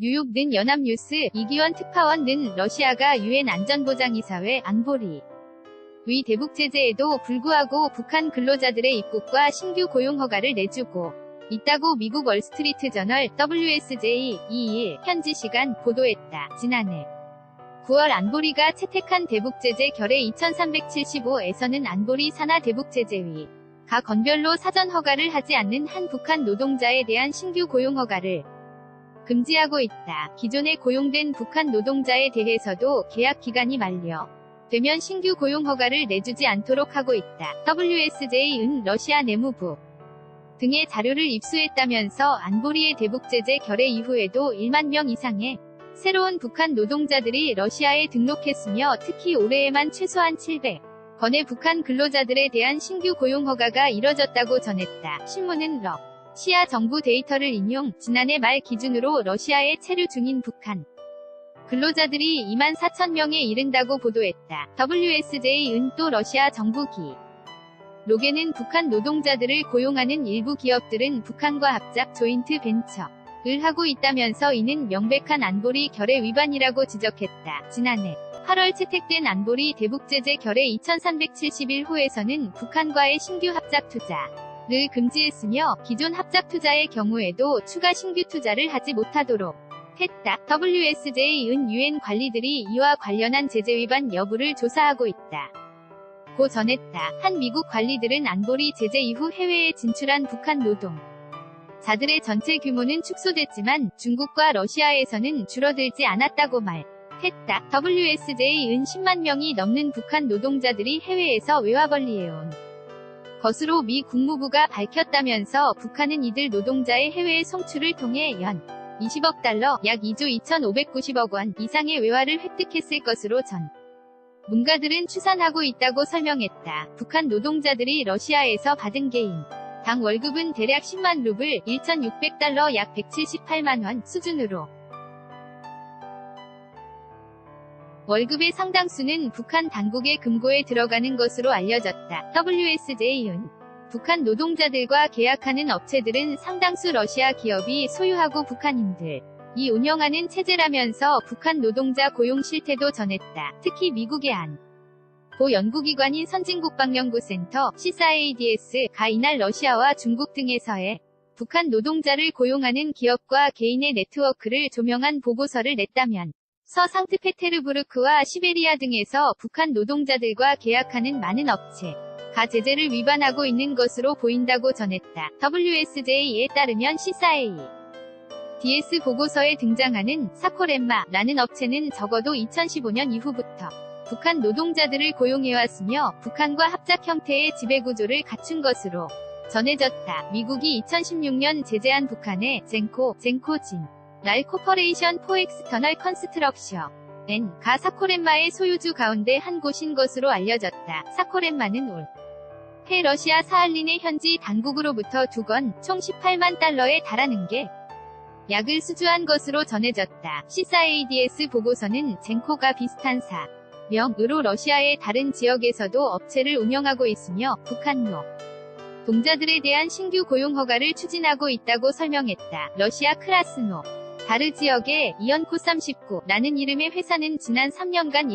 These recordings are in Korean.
뉴욕 는 연합뉴스 이기원 특파원 는 러시아가 유엔 안전보장이사회 안보리 의 대북 제재에도 불구하고 북한 근로자들의 입국과 신규 고용 허가를 내주고 있다고 미국 월스트리트 저널 WSJ 2일 현지 시간 보도했다. 지난해 9월 안보리가 채택한 대북 제재 결의 2375에서는 안보리 산하 대북 제재위 가 건별로 사전 허가를 하지 않는 한 북한 노동자에 대한 신규 고용 허가를 금지하고 있다. 기존에 고용된 북한 노동자에 대해서도 계약 기간이 만료되면 신규 고용 허가를 내주지 않도록 하고 있다. WSJ은 러시아 내무부 등의 자료를 입수했다면서 안보리의 대북 제재 결의 이후에도 1만 명 이상의 새로운 북한 노동자들이 러시아에 등록했으며 특히 올해에만 최소한 700건의 북한 근로자들에 대한 신규 고용 허가가 이뤄졌다고 전했다. 신문은 러시아 정부 데이터를 인용, 지난해 말 기준으로 러시아에 체류 중인 북한 근로자들이 2만 4천 명에 이른다고 보도했다. WSJ은 또 러시아 정부 로게는 북한 노동자들을 고용하는 일부 기업들은 북한과 합작 조인트 벤처를 하고 있다면서 이는 명백한 안보리 결의 위반이라고 지적했다. 지난해 8월 채택된 안보리 대북 제재 결의 2371호에서는 북한과의 신규 합작 투자를 금지했으며 기존 합작 투자의 경우에도 추가 신규 투자를 하지 못하도록 했다. WSJ은 유엔 관리들이 이와 관련한 제재 위반 여부를 조사하고 있다. 고 전했다. 한 미국 관리들은 안보리 제재 이후 해외에 진출한 북한 노동자들의 전체 규모는 축소됐지만 중국과 러시아에서는 줄어들지 않았다고 말했다. WSJ은 10만 명이 넘는 북한 노동자들이 해외에서 외화벌이해온 것으로 미 국무부가 밝혔다면서 북한은 이들 노동자의 해외 송출을 통해 연 20억 달러, 약 2조 2,590억 원 이상의 외화를 획득했을 것으로 문가들은 추산하고 있다고 설명했다. 북한 노동자들이 러시아에서 받은 개인 당 월급은 대략 10만 루블, 1,600달러 약 178만 원 수준으로 월급의 상당수는 북한 당국의 금고에 들어가는 것으로 알려졌다. WSJ은 북한 노동자들과 계약하는 업체들은 상당수 러시아 기업이 소유하고 북한인들 이 운영하는 체제라면서 북한 노동자 고용 실태도 전했다. 특히 미국의 고 연구기관인 선진국방연구센터 CSIADS가 이날 러시아와 중국 등에서의 북한 노동자를 고용하는 기업과 개인의 네트워크를 조명한 보고서를 냈다면 상트페테르부르크와 시베리아 등에서 북한 노동자들과 계약하는 많은 업체가 제재를 위반하고 있는 것으로 보인다고 전했다. WSJ에 따르면 CSIADS 보고서에 등장하는 사코렘마라는 업체는 적어도 2015년 이후부터 북한 노동자들을 고용해왔으며 북한과 합작 형태의 지배구조를 갖춘 것으로 전해졌다. 미국이 2016년 제재한 북한의 젠코진 랄 코퍼레이션 포 엑스터널 컨스트럭션 가 사코렘마의 소유주 가운데 한 곳인 것으로 알려졌다. 사코렘마는 올해 러시아 사할린의 현지 당국으로부터 2건 총 18만 달러에 달하는 약을 수주한 것으로 전해졌다. CSIADS 보고서는 젠코가 비슷한 사명으로 러시아의 다른 지역에서도 업체를 운영하고 있으며 북한 노동자들에 대한 신규 고용 허가를 추진하고 있다고 설명했다. 러시아 크라스노 다르 지역의 이언코39라는 이름의 회사는 지난 3년간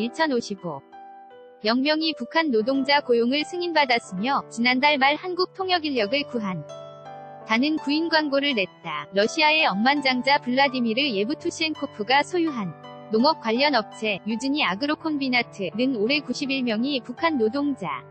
1,055명이 북한 노동자 고용을 승인받았으며 지난달 말 한국 통역인력을 구한다는 구인 광고를 냈다. 러시아의 억만장자 블라디미르 예부투시엔코프가 소유한 농업 관련 업체 유즈니 아그로콤비나트는 올해 91명이 북한 노동자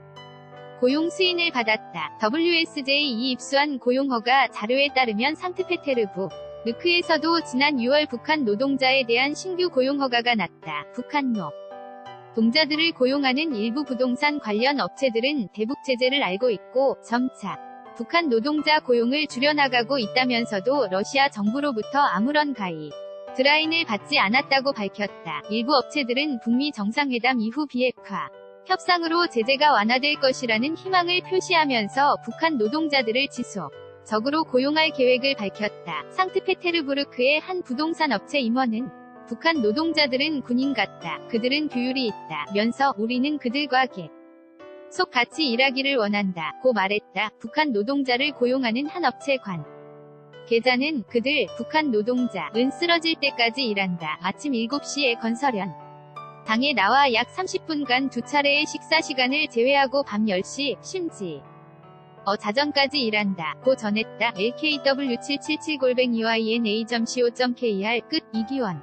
고용 승인을 받았다. WSJ이 입수한 고용허가 자료에 따르면 상트페테르부르크에서도 지난 6월 북한 노동자에 대한 신규 고용허가가 났다. 북한 노동자들을 고용하는 일부 부동산 관련 업체들은 대북 제재를 알고 있고 점차 북한 노동자 고용을 줄여나가고 있다면서도 러시아 정부로부터 아무런 가이드라인을 받지 않았다고 밝혔다. 일부 업체들은 북미 정상회담 이후 비핵화 협상으로 제재가 완화될 것이라는 희망을 표시하면서 북한 노동자들을 지속적으로 고용할 계획을 밝혔다. 상트페테르부르크의 한 부동산 업체 임원은 북한 노동자들은 군인 같다. 그들은 규율이 있다. 면서 우리는 그들과 계속 같이 일하기를 원한다. 고 말했다. 북한 노동자를 고용하는 한 업체 계좌는 그들 북한 노동자은 쓰러질 때까지 일한다. 아침 7시에 건설현 당에 나와 약 30분간 두 차례의 식사 시간을 제외하고 밤 10시 심지 자정까지 일한다. 고 전했다. LKW777-yna.co.kr 끝. 이기원